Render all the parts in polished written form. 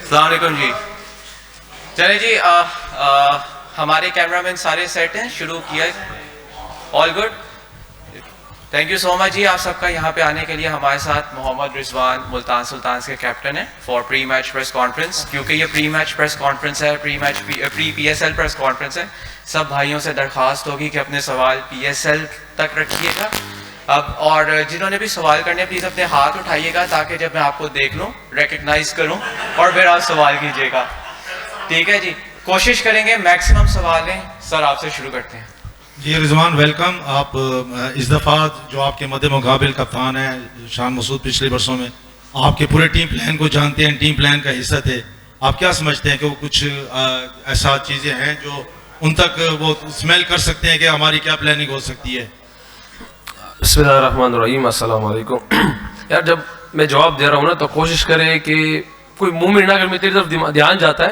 السلام علیکم جی. چلے جی ہمارے کیمرہ مین سارے سیٹ ہیں, شروع کیا. All good. Thank you so much جی آپ سب کا یہاں پہ آنے کے لیے. ہمارے ساتھ محمد رضوان ملتان سلطانز کے کیپٹن ہیں for pre match press conference, کیونکہ یہ پری میچ پریس کانفرنس ہے, pre P S L press conference ہے. سب بھائیوں سے درخواست ہوگی کہ اپنے سوال پی ایس ایل تک رکھیے گا اب, اور جنہوں نے بھی سوال کرنے پلیز اپنے ہاتھ اٹھائیے گا تاکہ جب میں آپ کو دیکھ لوں ریکگنائز کروں اور پھر آپ سوال کیجیے گا. ٹھیک ہے جی, کوشش کریں گے میکسیمم سوال لیں. سر آپ سے شروع کرتے ہیں. جی رضوان ویلکم. آپ اس دفعہ جو آپ کے مد مقابل کپتان ہیں شان مسعود, پچھلے برسوں میں آپ کے پورے ٹیم پلان کو جانتے ہیں, ٹیم پلان کا حصہ تھے. آپ کیا سمجھتے ہیں کہ وہ کچھ ایسا چیزیں ہیں جو ان تک وہ اسمیل کر سکتے ہیں کہ ہماری کیا پلاننگ ہو سکتی ہے؟ بسم اللہ الرحمن الرحیم. السلام علیکم. یار جب میں جواب دے رہا ہوں نا تو کوشش کرے کہ کوئی مومنٹ نہ کر, میں تیری طرف دھیان جاتا ہے,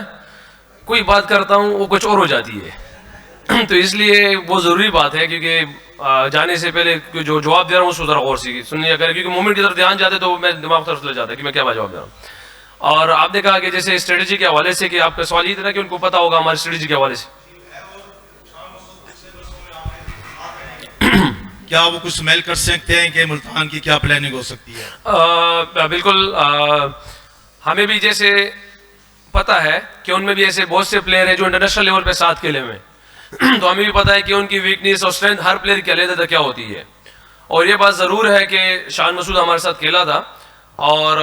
کوئی بات کرتا ہوں وہ کچھ اور ہو جاتی ہے. تو اس لیے وہ ضروری بات ہے کیونکہ جانے سے پہلے جو جواب دے رہا ہوں اس کو ذرا غور سے سننے کرے, کیونکہ مومنٹ کی طرف دھیان جاتے تو میں دماغ طرف چلا جاتا ہے کہ میں کیا جواب دے رہا ہوں. اور آپ نے کہا کہ جیسے اسٹریٹجی کے حوالے سے, کہ آپ کا سوال یہ تھا کہ ان کو پتا ہوگا ہماری اسٹریٹجی کے حوالے سے, کیا وہ کچھ اسمیل کر سکتے ہیں کہ ملتان کی کیا پلاننگ ہو سکتی ہے؟ بالکل. ہمیں بھی جیسے پتا ہے کہ ان میں بھی ایسے بہت سے پلیئر ہیں جو انٹرنیشنل لیول پہ ساتھ کھیلے ہوئے ہیں, تو ہمیں بھی پتا ہے کہ ان کی ویکنیس اور اسٹرینتھ ہر پلیئر کی علیحدہ کیا ہوتی ہے. اور یہ بات ضرور ہے کہ شان مسعود ہمارے ساتھ کھیلا تھا اور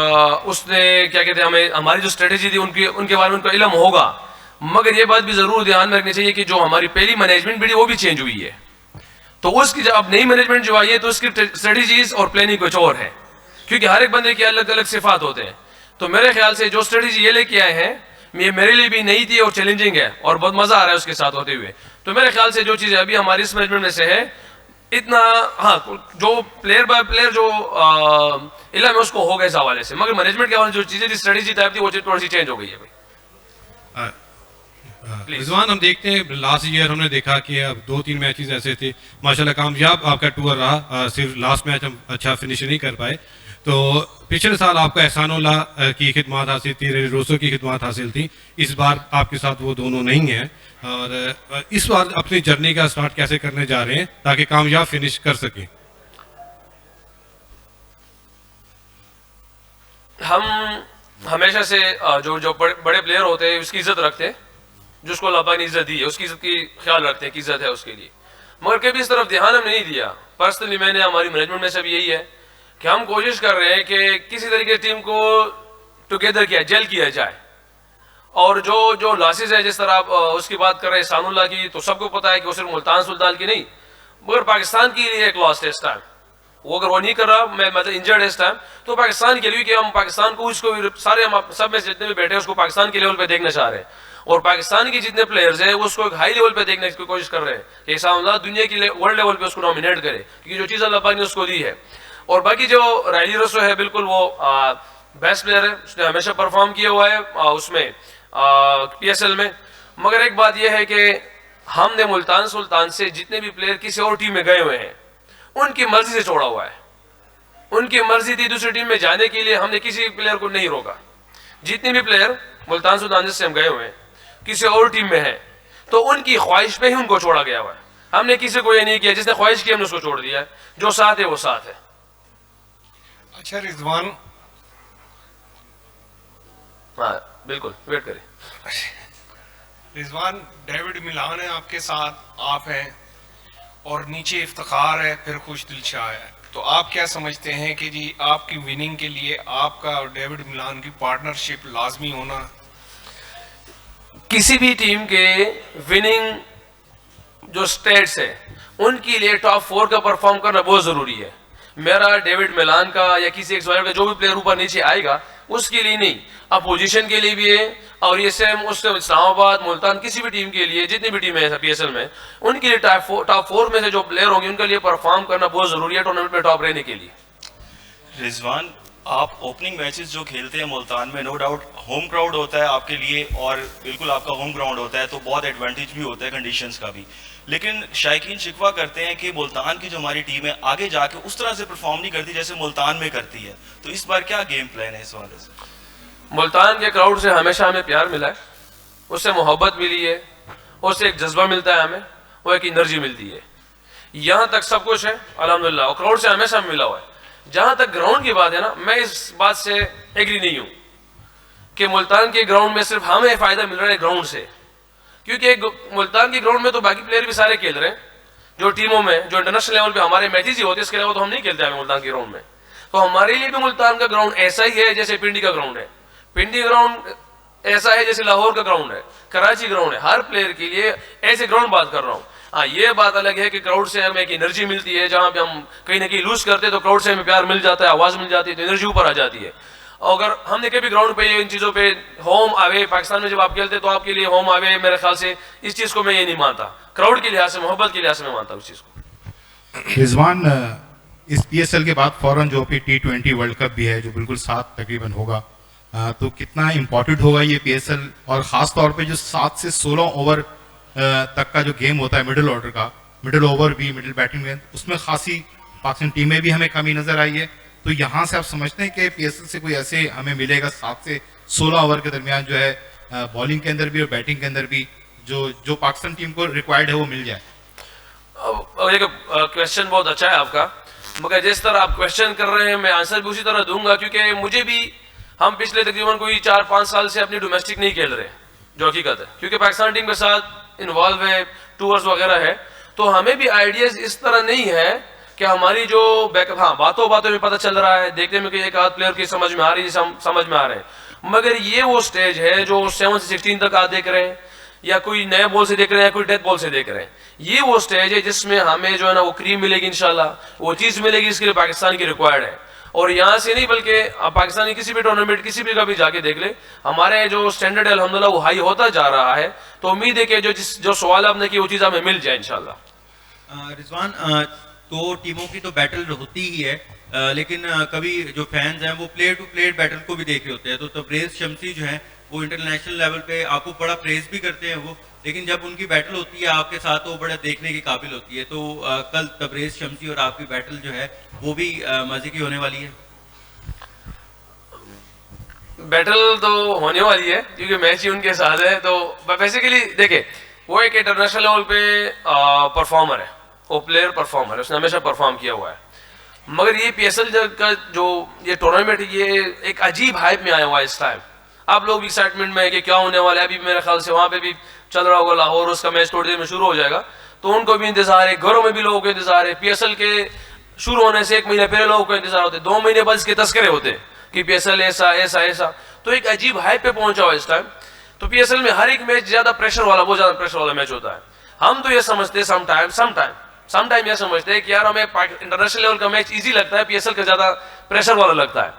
اس نے کیا کہتے ہیں ہمیں ہماری جو اسٹریٹجی تھی ان کے بارے میں ان کا علم ہوگا, مگر یہ بات بھی ضرور دھیان میں رکھنی چاہیے کہ جو ہماری پہلی مینجمنٹ بھی وہ بھی چینج ہوئی ہے. تو اس کی جب اب نئی مینجمنٹ جو آئی ہے تو اس کی اسٹریٹجیز اور پلاننگ کچھ اور ہے, کیونکہ ہر ایک بندے کے الگ الگ صفات ہوتے ہیں. تو میرے خیال سے جو اسٹریٹجی یہ لے کے آئے ہیں یہ میرے لیے بھی نئی تھی اور چیلنجنگ ہے اور بہت مزہ آ رہا ہے اس کے ساتھ ہوتے ہوئے. تو میرے خیال سے جو چیزیں ابھی ہماری اس مینجمنٹ میں سے ہے اتنا, ہاں جو پلیئر بائی پلیئر جو علم ہے اس کو ہوگا اس حوالے سے, مگر مینجمنٹ کے حوالے سے جو چیزیں تھی اسٹریٹجی ٹائپ تھی وہ تھوڑی سی چینج ہو گئی ہے. رضوان ہم دیکھتے ہیں لاسٹ ایئر ہم نے دیکھا کہ اب 2-3 میچز ایسے تھے ماشاءاللہ کامیاب آپ کا ٹور رہا, صرف لاسٹ میچ ہم اچھا فنش نہیں کر پائے. تو پچھلے سال آپ کو احسان اللہ کی خدمات حاصل تھی, روسو کی خدمات حاصل تھی, اس بار آپ کے ساتھ وہ دونوں نہیں ہیں. اور اس بار اپنی جرنی کا سٹارٹ کیسے کرنے جا رہے ہیں تاکہ کامیاب فنش کر سکیں؟ ہم ہمیشہ سے جو بڑے پلیئر ہوتے ہیں اس کی عزت رکھتے ہیں, جس کو اللہ پاک نے عزت دی ہے اس کی عزت کی خیال رکھتے ہیں کہ عزت ہے اس کے لیے, مگر کبھی اس طرف دھیان ہم نے نہیں دیا. پرسنلی میں نے ہماری مینجمنٹ میں سے بھی یہی ہے کہ ہم کوشش کر رہے ہیں کہ کسی طریقے ٹیم کو ٹوگیدر کیا جیل کیا جائے. اور جو لاسز ہے جس طرح آپ اس کی بات کر رہے ہیں احسان اللہ کی, تو سب کو پتا ہے کہ وہ صرف ملتان سلطان کی نہیں مگر پاکستان کے لیے ایک لاس ہے اس ٹائم. وہ اگر وہ نہیں کر رہا, میں مطلب انجرڈ ہے اس ٹائم, تو پاکستان کے لیے کہ ہم پاکستان کو اس کو سارے ہم سب میں جتنے بھی بیٹھے ہیں اس کو پاکستان کے لیول پہ دیکھنا چاہ رہے ہیں, اور پاکستان کی جتنے پلیئرز ہیں اس کو ایک ہائی لیول پہ دیکھنے کی کوشش کر رہے ہیں کہ احسان اللہ دنیا کی ورلڈ لیول پہ اس کو نامینیٹ کرے, کیونکہ جو چیز اللہ پاک نے اس کو دی ہے. اور باقی جو رائلی روسو ہے بالکل وہ بیسٹ پلیئر ہے, اس نے ہمیشہ پرفارم کیا ہوا ہے اس میں پی ایس ایل میں. مگر ایک بات یہ ہے کہ ہم نے ملتان سلطان سے جتنے بھی پلیئر کسی اور ٹیم میں گئے ہوئے ہیں ان کی مرضی سے چھوڑا ہوا ہے. ان کی مرضی تھی دوسری ٹیم میں جانے کے لیے, ہم نے کسی پلیئر کو نہیں روکا. جتنے بھی پلیئر ملتان سلطان سے ہم گئے ہوئے ہیں کسی اور ٹیم میں ہیں تو ان کی خواہش پہ ہی ان کو چھوڑا گیا ہوا ہے. ہم نے کسی کو یہ نہیں کیا جس نے خواہش کی ہم نے اس کو چھوڑ دیا ہے, جو ساتھ ہے وہ ساتھ ہے. اچھا رضوان, ہاں بالکل ویٹ کریں. رضوان ڈیوڈ ملان ہے آپ کے ساتھ, آپ ہیں اور نیچے افتخار ہے, پھر خوش دل شاہ ہے. تو آپ کیا سمجھتے ہیں کہ جی آپ کی وننگ کے لیے آپ کا اور ڈیوڈ ملان کی پارٹنرشپ لازمی ہونا؟ کسی بھی ٹیم کے وننگ جو اسٹیٹس ہے ان کے لیے ٹاپ 4 کا پرفارم کرنا بہت ضروری ہے. میرا ڈیوڈ ملان کا یا کسی ایک کا جو بھی پلیئر اوپر نیچے آئے گا اس کے لیے نہیں, اپوزیشن کے لیے بھی ہے. اور یہ سیم اس اسلام آباد ملتان کسی بھی ٹیم کے لیے جتنی بھی ٹیمیں ہیں پی ایس ایل میں ان کے لیے ٹاپ 4 میں سے جو پلیئر ہوں گے ان کے لیے پرفارم کرنا بہت ضروری ہے ٹورنامنٹ میں ٹاپ رہنے کے لیے. رضوان آپ اوپننگ میچز جو کھیلتے ہیں ملتان میں, نو ڈاؤٹ ہوم کراؤڈ ہوتا ہے آپ کے لیے اور بالکل آپ کا ہوم گراؤنڈ ہوتا ہے تو بہت ایڈوانٹیج بھی ہوتا ہے کنڈیشنز کا بھی, لیکن شائقین شکوہ کرتے ہیں کہ ملتان کی جو ہماری ٹیم ہے آگے جا کے اس طرح سے پرفارم نہیں کرتی جیسے ملتان میں کرتی ہے, تو اس بار کیا گیم پلان ہے اس حوالے سے؟ ملتان کے کراؤڈ سے ہمیشہ ہمیں پیار ملا ہے, اس سے محبت ملی ہے, اس سے ایک جذبہ ملتا ہے ہمیں, وہ ایک انرجی ملتی ہے. یہاں تک سب کچھ ہے الحمدللہ, اور کراؤڈ سے ہمیشہ ملا ہوا ہے. جہاں تک گراؤنڈ کی بات ہے نا, میں اس بات سے ایگری نہیں ہوں کہ ملتان کے گراؤنڈ میں صرف ہمیں فائدہ مل رہا ہے گراؤنڈ سے, کیونکہ ملتان کے گراؤنڈ میں تو باقی پلیئر بھی سارے کھیل رہے ہیں جو ٹیموں میں, جو انٹرنیشنل لیول پہ ہمارے میچز ہی ہوتے ہیں, اس کے علاوہ تو ہم نہیں کھیلتے ہیں ملتان کے گراؤنڈ میں. تو ہمارے لیے بھی ملتان کا گراؤنڈ ایسا ہی ہے جیسے پنڈی کا گراؤنڈ ہے, پنڈی گراؤنڈ ایسا ہے جیسے لاہور کا گراؤنڈ ہے, کراچی گراؤنڈ ہے. ہر پلیئر کے لیے ایسے گراؤنڈ بات کر رہا ہوں. ہاں یہ بات الگ ہے کہ کراؤڈ سے ہمیں ایک انرجی ملتی ہے, جہاں پہ ہم کہیں نہ کہیں لوز کرتے ہیں تو کراؤڈ سے ہمیں پیار مل جاتا ہے, آواز مل جاتی ہے, تو انرجی اوپر آ جاتی ہے. اگر ہم نے کبھی گراؤنڈ پہ ان چیزوں پہ ہوم آوے, پاکستان میں جب آپ کھیلتے تو آپ کے لیے ہوم آوے, میرے خیال سے اس چیز کو میں یہ نہیں مانتا. کراؤڈ کے لحاظ سے, محبت کے لحاظ سے میں مانتا ہوں اس چیز کو. رضوان, اس پی ایس ایل کے بعد فوراً جو پھر T20 ورلڈ کپ بھی ہے جو بالکل ساتھ تقریباً ہوگا, تو کتنا امپورٹنٹ ہوگا یہ پی ایس ایل, اور خاص طور پہ جو 7 سے 16 اوور تک کا جو گیم ہوتا ہے مڈل آرڈر کا, مڈل اوور بھی, مڈل بیٹنگ میں, اس میں خاصی پاکستان ٹیم میں بھی ہمیں کمی نظر آئی ہے. تو یہاں سے آپ سمجھتے ہیں کہ پی ایس ایل سے کوئی ایسے ہمیں ملے گا 7 سے 16 اوور کے درمیان جو ہے بالنگ کے اندر بھی اور بیٹنگ کے اندر بھی جو پاکستان ٹیم کو ریکوائرڈ ہے وہ مل جائے؟ ایک کویشچن بہت اچھا ہے آپ کا, مگر جس طرح آپ کویشچن کر رہے ہیں میں آنسر بھی اسی طرح دوں گا, کیونکہ مجھے بھی, ہم پچھلے تقریباً کوئی 4-5 سال سے اپنی ڈومیسٹک نہیں کھیل رہے, جو حقیقت ہے, کیونکہ پاکستان ٹیم کے ساتھ انوالو ہے, ٹورز وغیرہ ہے, تو ہمیں بھی آئیڈیاز اس طرح نہیں ہے کہ ہماری جو بیک اپ, ہاں باتوں میں پتہ چل رہا ہے, دیکھنے میں کہ ایک آدھ پلیئر کی سمجھ میں آ رہی ہے, سمجھ میں آ رہے ہیں, مگر یہ وہ سٹیج ہے جو 7 سے 16 تک آپ دیکھ رہے ہیں, یا کوئی نئے بال سے دیکھ رہے ہیں, کوئی ڈیتھ بال سے دیکھ رہے ہیں. یہ وہ سٹیج ہے جس میں ہمیں جو ہے نا وہ کریم ملے گی انشاءاللہ, وہ چیز ملے گی, اس کے لیے پاکستان کی ریکوائرڈ ہے. اور یہاں سے نہیں بلکہ آپ پاکستان کی کسی بھی ٹورنامنٹ, کسی بھی کا بھی جا کے دیکھ لیں, ہمارے جو سٹینڈرڈ ہے الحمدللہ وہ ہائی ہوتا جا رہا ہے. تو امید ہے کہ جو سوال آپ نے کی وہ چیز ہمیں مل جائے انشاءاللہ. رضوان, تو ٹیموں کی تو بیٹل ہوتی ہی ہے, لیکن کبھی جو فینز ہیں وہ پلیئر ٹو پلیئر بیٹل کو بھی دیکھ رہے ہوتے ہیں. تو تبریز شمسی جو ہیں وہ انٹرنیشنل لیول پہ آپ کو بڑا پریز بھی کرتے ہیں وہ, لیکن جب ان کی بیٹل ہوتی ہے آپ کے ساتھ تو وہ بڑا دیکھنے کے قابل ہوتی ہے. تو کل تبریز شمسی اور آپ کی بیٹل جو ہے وہ بھی مزے کی ہونے والی ہے. بیٹل تو ہونے والی ہے کیونکہ میچ ہی ان کے ساتھ ہے. تو بیسیکلی دیکھیں, وہ ایک انٹرنیشنل لیول پہ پرفارمر ہے, وہ پلیئر پرفارمر ہے, اس نے ہمیشہ پرفارم کیا ہوا ہے. مگر یہ پی ایس ایل کا جو یہ ٹورنامنٹ, یہ ایک عجیب ہائپ میں آیا ہوا ہے اس ٹائم. آپ لوگ بھی ایکسائٹمنٹ میں ہے کہ کیا ہونے والا ہے. ابھی میرے خیال سے وہاں پہ بھی چل رہا ہوگا لاہور, اس کا میچ تھوڑی دیر میں شروع ہو جائے گا, تو ان کو بھی انتظار ہے, گھروں میں بھی لوگوں کو انتظار ہے. پی ایس ایل کے شروع ہونے سے 1 مہینے پہلے لوگوں کو انتظار ہوتے, 2 مہینے بعد اس کے تذکرے ہوتے کہ پی ایس ایل ایسا ایسا ایسا. تو ایک عجیب ہائپ پہ پہنچا ہوا اس ٹائم. تو پی ایس ایل میں ہر ایک میچ زیادہ پریشر والا, بہت زیادہ پریشر والا میچ ہوتا ہے. ہم تو یہ سمجھتے ہیں سم ٹائم یہ سمجھتے ہیں کہ یار ہمیں انٹرنیشنل لیول کا میچ ایزی لگتا ہے, پی ایس ایل کا زیادہ پریشر والا لگتا ہے.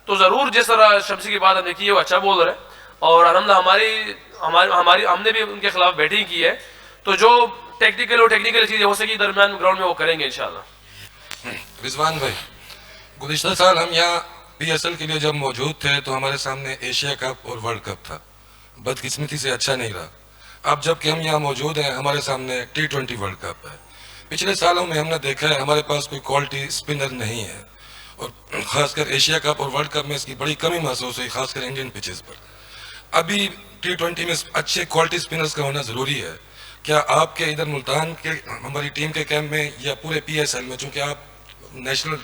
تو ضرور جس طرح شمسی کی بات ہم نے کی ہے وہ اچھا بولر ہے, اور الحمدللہ ہم نے بھی ان کے خلاف بیٹنگ کی ہے. تو جو ٹیکنیکل چیزیں ہو سکی درمیان گراؤنڈ میں وہ کریں گے انشاءاللہ. رضوان بھائی, گزشتہ سال ہم یہاں پی ایس ایل کے لیے جب موجود تھے تو ہمارے سامنے ایشیا کپ اور ورلڈ کپ تھا, بدقسمتی سے اچھا نہیں رہا. اب جب کہ ہم یہاں موجود ہیں ہمارے سامنے T20 ورلڈ کپ ہے. پچھلے سالوں میں ہم نے دیکھا ہے ہمارے پاس کوئی کوالٹی اسپنر نہیں ہے, اور خاص کر ایشیا کپ اور ورلڈ کپ میں اس کی بڑی کمی محسوس ہوئی, خاص کر انڈین پچز پر. ابھی T20 میں اچھے کوالٹی اسپنرز کا ہونا ضروری ہے. کیا آپ کے ادھر ملتان کے ہماری ٹیم کے کیمپ میں یا پورے پی ایس ایل میں, چونکہ آپ نیشنل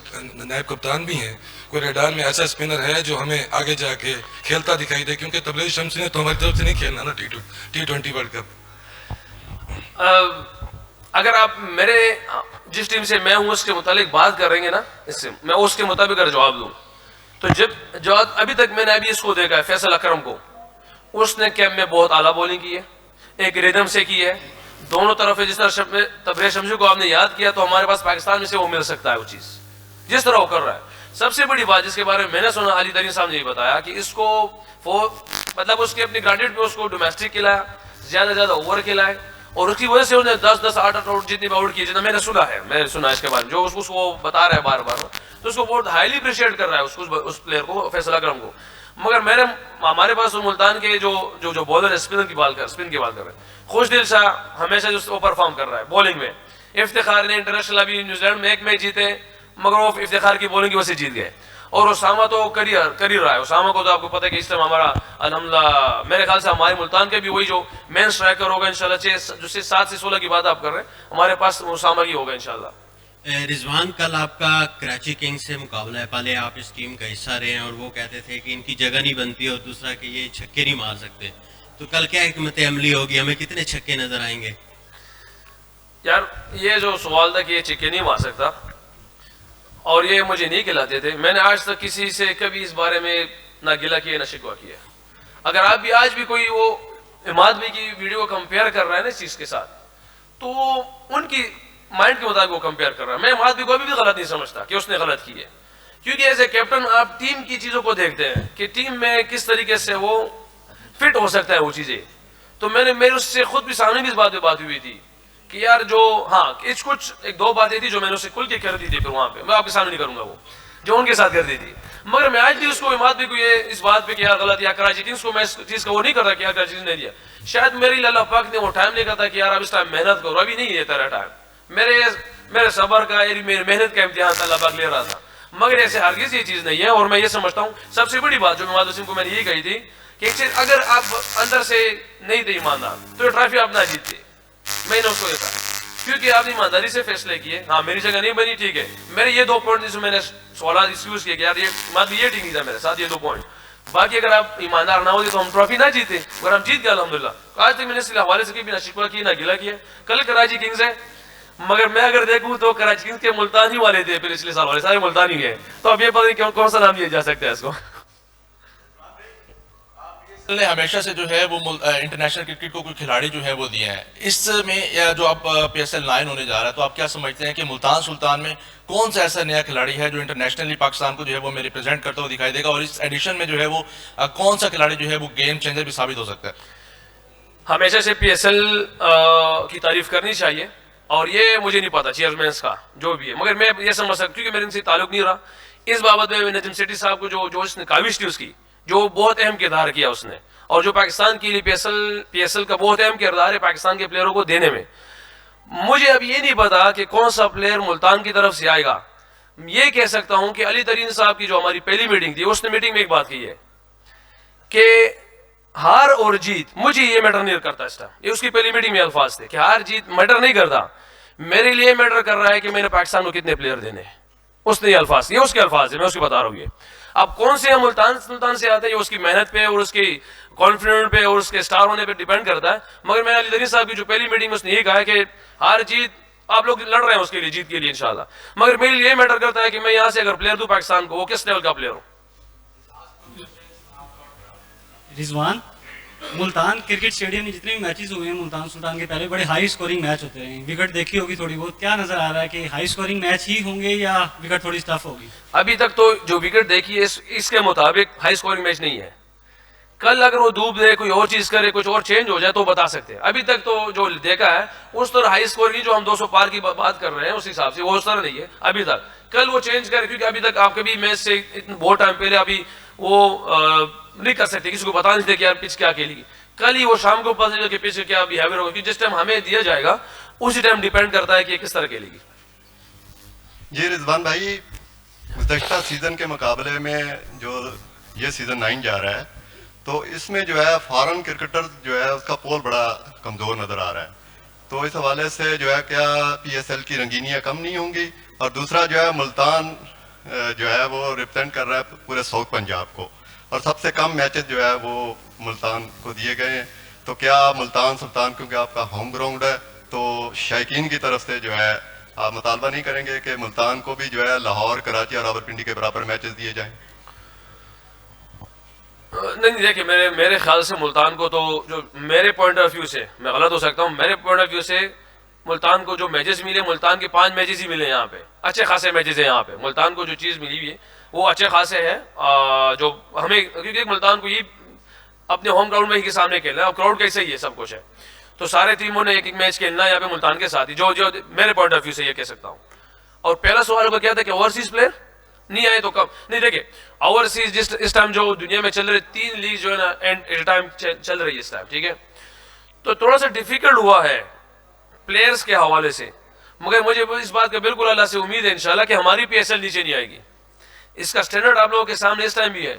نائب کپتان بھی ہیں, کوئی ریڈار میں ایسا اسپنر ہے جو ہمیں آگے جا کے کھیلتا دکھائی دے؟ کیونکہ تبریز شمسی نے تو ہماری طرف سے نہیں کھیلنا نا T20 ورلڈ کپ. اگر آپ میرے جس ٹیم سے میں ہوں اس کے متعلق بات کر رہے ہیں نا, اس سے میں اس کے مطابق اگر جواب دوں تو جو ابھی تک میں نے ابھی اس کو دیکھا ہے فیصل اکرم کو, اس نے کیمپ میں بہت اعلیٰ بولنگ کی ہے, ایک ریدم سے کی ہے, دونوں طرف ہے. جس طرح تبریز شمسی کو آپ نے یاد کیا تو ہمارے پاس پاکستان میں سے وہ مل سکتا ہے وہ چیز جس طرح وہ کر رہا ہے. سب سے بڑی بات جس کے بارے میں نے سنا, علی ترین صاحب نے یہ بتایا کہ اس کو مطلب اس کے اپنی گرانٹیڈ پہ اس کو ڈومیسٹک کھلایا, زیادہ اوور کھلائے, اور اس کی وجہ سے انہوں نے 10 8 آؤٹ جتنی بھی آؤٹ کیے, جتنا میں نے سنا اس کے بارے میں, جو اس کو بتا رہا ہے بار بار, تو اس کو بہت ہائیلی اپریشیٹ کر رہا ہے اس پلیئر کو, فیصل اکرم کو. مگر ہمارے پاس ملتان کے جو بالر ہے اسپن کی بات کر رہے ہیں, خوش دل شاہ ہمیشہ جو پرفارم کر رہا ہے بالنگ میں. افتخار نے انٹرنیشنل ابھی نیوزی لینڈ میں ایک میچ جیتے, مگر وہ افتخار کی بالنگ کی وجہ سے جیت گئے. اور اسامہ تو کر ہی رہا ہے. اسامہ کو تو آپ کو پتہ ہے کہ اس ٹائم ہمارا الحمدللہ میرے خیال سے ہمارے ملتان کے بھی وہی جو مین اسٹرائکر ہوگا انشاءاللہ, جو 7 سے 16 کی بات آپ کر رہے ہیں, ہمارے پاس اسامہ ہی ہوگا انشاءاللہ. رضوان, کل آپ کا کراچی کنگز سے مقابلہ ہے. پہلے آپ اس ٹیم کا حصہ رہے ہیں اور وہ کہتے تھے کہ ان کی جگہ نہیں بنتی, اور دوسرا کہ یہ چھکے نہیں مار سکتے. تو کل کیا حکمت عملی ہوگی, ہمیں کتنے چھکے نظر آئیں گے؟ یار یہ جو سوال تھا کہ یہ چھکے نہیں مار سکتا اور یہ مجھے نہیں کھلاتے تھے, میں نے آج تک کسی سے کبھی اس بارے میں نہ گلا کیا نہ شکوہ کیا. اگر آپ بھی آج بھی کوئی وہ اماد بھائی کی ویڈیو کو کمپیئر کر رہا ہے نا اس چیز کے ساتھ, تو ان کی مائنڈ کے مطابق وہ کمپیئر کر رہا ہے. میں اماد بھائی کو ابھی بھی غلط نہیں سمجھتا کہ اس نے غلط کی ہے, کیونکہ ایز اے کیپٹن آپ ٹیم کی چیزوں کو دیکھتے ہیں کہ ٹیم میں کس طریقے سے وہ فٹ ہو سکتا ہے وہ چیزیں. تو میرے اس سے خود بھی سامنے بھی اس بات پہ بات ہوئی تھی کہ یار جو کچھ 1-2 باتیں تھی جو میں نے اسے کھل کے کر دی تھی, پھر وہاں پہ میں آپ کے سامنے نہیں کروں گا وہ جو ان کے ساتھ کر دی تھی. مگر میں آج بھی اس کو اماد بھی کو یہ اس بات پہ کہ یار غلط, یا کراچی کنگز کو میں اس چیز کا وہ نہیں کر رہا کہ یار کراچی کنگز نے دیا, شاید میرے لیے اللہ پاک نے وہ ٹائم نہیں کرتا کہ یار اب اس ٹائم محنت کرو, ابھی نہیں ہے تیرا ٹائم. میرے صبر کا میری محنت کا امتحان اللہ پاک لے رہا تھا, مگر ایسے ہرگز یہ چیز نہیں ہے. اور میں یہ سمجھتا ہوں سب سے بڑی بات جو اماد وسیم کو میں نے یہ کہی تھی کہ اگر آپ اندر سے نہیں تھے ایماندار تو یہ ٹرافی آپ نہ جیتتے. میں نے اس کو یہ کہا کیونکہ آپ نے ایمانداری سے فیصلے کیے. ہاں میری جگہ نہیں بنی, ٹھیک ہے, میرے یہ 2 پوائنٹ جس میں نے سوالات ایکسکیوز کیے کہ یار یہ ٹھیک نہیں تھا میرے ساتھ, یہ 2 پوائنٹ. باقی اگر آپ ایماندار نہ ہوتے تو ہم ٹرافی نہ جیتے, مگر ہم جیت گئے الحمدللہ. آج تک میں نے اس حوالے سے کبھی نہ شکوہ کیا نہ گلا کیا. کل کراچی کنگز ہے, مگر میں اگر دیکھوں تو کراچی کنگز کے ملتانی والے تھے پچھلے سال والے سارے ملتانی ہیں, تو اب یہ پتہ نہیں کون سا نام دیا جا سکتا ہے اس کو. نے ہمیشہ سے جو ہے وہ انٹرنیشنل کرکٹ کو کوئی کھلاڑی جو ہے وہ دیا ہے. اس میں جو اب PSL 9 ہونے جا رہا ہے, تو آپ کیا سمجھتے ہیں کہ ملتان سلطان میں کون سا ایسا نیا کھلاڑی ہے جو انٹرنیشنلی پاکستان کو جو ہے وہ میں ریپرزینٹ کرتا ہوا دکھائی دے گا, اور اس ایڈیشن میں جو ہے وہ کون سا کھلاڑی جو ہے وہ گیم چینجر بھی ثابت ہو سکتا ہے؟ ہمیشہ سے PSL کی تعریف کرنی چاہیے, اور یہ مجھے نہیں پتا چیئرمینس کا جو بھی ہے, مگر میں یہ سمجھ سکتا ہوں کیونکہ میرے ان سے تعلق نہیں رہا. اس بابت میں نجم سیٹھی صاحب کو جو اس نے کاوش تھی اس کی, جو بہت اہم کردار کیا اس نے, اور جو پاکستان کے لیے PSL کا بہت اہم کردار ہے پاکستان کے پلیئروں کو دینے میں. مجھے اب یہ نہیں پتا کہ کون سا پلیئر ملتان کی طرف سے آئے گا. یہ کہہ سکتا ہوں کہ علی ترین صاحب کی جو ہماری پہلی میٹنگ تھی, اس نے میٹنگ میں ایک بات کی ہے کہ ہار اور جیت مجھے یہ میٹر نہیں کرتا. اس ٹائم یہ اس کی پہلی میٹنگ میں الفاظ تھے کہ ہار جیت میٹر نہیں کرتا, میرے لیے میٹر کر رہا ہے کہ میں نے پاکستان کو کتنے پلیئر دینے ہیں. اس نے یہ الفاظ, یہ اس کے الفاظ ہے, میں اس کو بتا رہا ہوں. یہ اب کون سے ملتان سے آتے ہیں, یہ اس کی محنت پہ اور اس کی کانفیڈنٹ پہ اور اس کے اسٹار ہونے پہ ڈیپینڈ کرتا ہے. مگر میں علی ترین صاحب کی جو پہلی میٹنگ میں اس نے یہ کہا ہے کہ ہار جیت آپ لوگ لڑ رہے ہیں اس کے لیے, جیت کے لیے انشاءاللہ, مگر میرے لیے یہ میٹر کرتا ہے کہ میں یہاں سے اگر پلیئر دوں پاکستان کو, وہ کس لیول کا پلیئر ہوں. رضوان, ملتان کرکٹ اسٹیڈیم میں جتنے بھی میچز ہوئے ہیں ملتان سلطان کے پہلے بڑے ہائی سکورنگ میچ ہوتے ہیں. وکٹ دیکھی ہوگی تھوڑی بہت, کیا نظر آ رہا ہے کہ ہائی سکورنگ میچ ہی ہوں گے یا وکٹ تھوڑی ٹف ہوگی؟ ابھی تک تو جو وکٹ دیکھی ہے اس کے مطابق ہائی سکورنگ میچ نہیں ہے. کل اگر وہ ڈوب دے, کوئی اور چیز کرے, کچھ اور چینج ہو جائے تو بتا سکتے ہیں. ابھی تک تو جو دیکھا ہے اس طرح ہائی سکورنگ جو ہم 200 پار کی بات کر رہے ہیں اس حساب سے وہ اس طرح نہیں ہے ابھی تک. کل وہ چینج کرے, کیونکہ ابھی تک آپ کبھی میچ سے بہت ٹائم پہلے ابھی وہ نہیں کر سکتے, کسی کو بتا نہیں تھے کہ یار پچ کیا کھیلے گی. کل ہی وہ شام کو پتہ چلا کہ پچ کیا بیہیویئر ہوگا, کیونکہ جس ٹائم ہمیں دیا جائے گا اسی ٹائم ڈیپینڈ کرتا ہے کہ کس طرح کھیلے گی. جی رضوان بھائی, گزشتہ سیزن کے مقابلے میں جو یہ سیزن 9 جا رہا ہے, تو اس میں جو ہے فارن کرکٹر جو ہے اس کا پول بڑا کمزور نظر آ رہا ہے. تو اس حوالے سے جو ہے کیا PSL کی رنگینیاں کم نہیں ہوں گی؟ اور دوسرا جو ہے ملتان جو ہے وہ ریپرزینٹ کر رہا ہے پورے ساؤتھ پنجاب کو, اور سب سے کم میچز جو ہے وہ ملتان کو دیے گئے ہیں. تو کیا ملتان سلطان, کیونکہ آپ کا ہوم گراؤنڈ ہے, تو شائقین کی طرف سے جو ہے آپ مطالبہ نہیں کریں گے کہ ملتان کو بھی جو ہے لاہور, کراچی اور راولپنڈی کے برابر میچز دیے جائیں؟ نہیں دیکھیں, میرے خیال سے ملتان کو تو جو میرے پوائنٹ آف ویو سے, میں غلط ہو سکتا ہوں, میرے پوائنٹ آف ویو سے ملتان کو جو میچز ملے, ملتان کے 5 میچز ہی ملے یہاں پہ, اچھے خاصے میچز ہیں یہاں پہ. ملتان کو جو چیز ملی ہوئی ہے وہ اچھے خاصے ہیں, جو ہمیں, کیونکہ ملتان کو یہ اپنے ہوم گراؤنڈ میں ہی کے سامنے کھیلنا ہے, اور کراؤڈ کیسے ہی ہے, سب کچھ ہے, تو سارے ٹیموں نے ایک ایک میچ کھیلنا ہے یہاں پہ ملتان کے ساتھ ہی, جو میرے پوائنٹ آف ویو سے یہ کہہ سکتا ہوں. اور پہلا سوال کا کیا تھا کہ اوورسیز پلیئر نہیں آئے تو کب نہیں. دیکھیں اوورسیز اس ٹائم جو دنیا میں چل رہے 3 لیگ جو ہے نا ایٹ ٹائم چل رہی ہے اس ٹائم, ٹھیک ہے, تو تھوڑا سا ڈیفیکلٹ ہوا ہے پلیئرز کے حوالے سے. مگر مجھے اس بات کا بالکل اللہ سے امید ہے انشاءاللہ کہ ہماری PSL نیچے نہیں آئے گی. اس کا اسٹینڈرڈ آپ لوگوں کے سامنے اس ٹائم بھی ہے,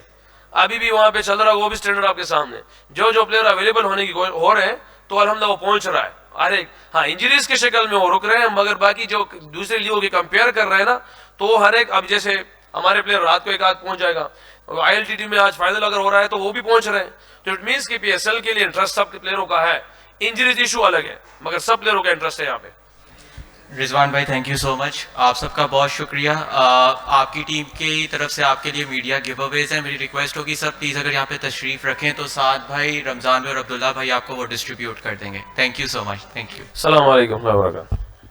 ابھی بھی وہاں پہ چل رہا ہے, وہ بھی اسٹینڈرڈ آپ کے سامنے. جو پلیئر اویلیبل ہونے کی ہو رہے ہیں تو الحمدللہ وہ پہنچ رہا ہے ہر ایک. ہاں انجریز کے شکل میں وہ رک رہے ہیں, مگر باقی جو دوسرے لیگوں کی کمپیئر کر رہے ہیں نا, تو ہر ایک اب جیسے ہمارے پلیئر رات کو ایک آدھ پہنچ جائے گا, آئی ایل ٹی ٹی میں آج فائنل اگر ہو رہا ہے تو وہ بھی پہنچ رہے ہیں. تو اٹ مینس کہ پی ایس ایل کے لیے انٹرسٹ سب پلیئروں کا ہے, انجریز ایشو الگ ہے مگر سب پلیئروں کا انٹرسٹ ہے یہاں پہ. رضوان بھائی تھینک یو سو مچ, آپ سب کا بہت شکریہ. آپ کی ٹیم کی طرف سے آپ کے لیے میڈیا گیو اویز ہیں. میری ریکویسٹ ہوگی سب پلیز اگر یہاں پہ تشریف رکھیں تو سعد بھائی, رمضان بھائی اور عبداللہ بھائی آپ کو وہ ڈسٹریبیوٹ کر دیں گے. Thank you so much, thank you. السلام علیکم و رحمۃ اللہ وبرکاتہ.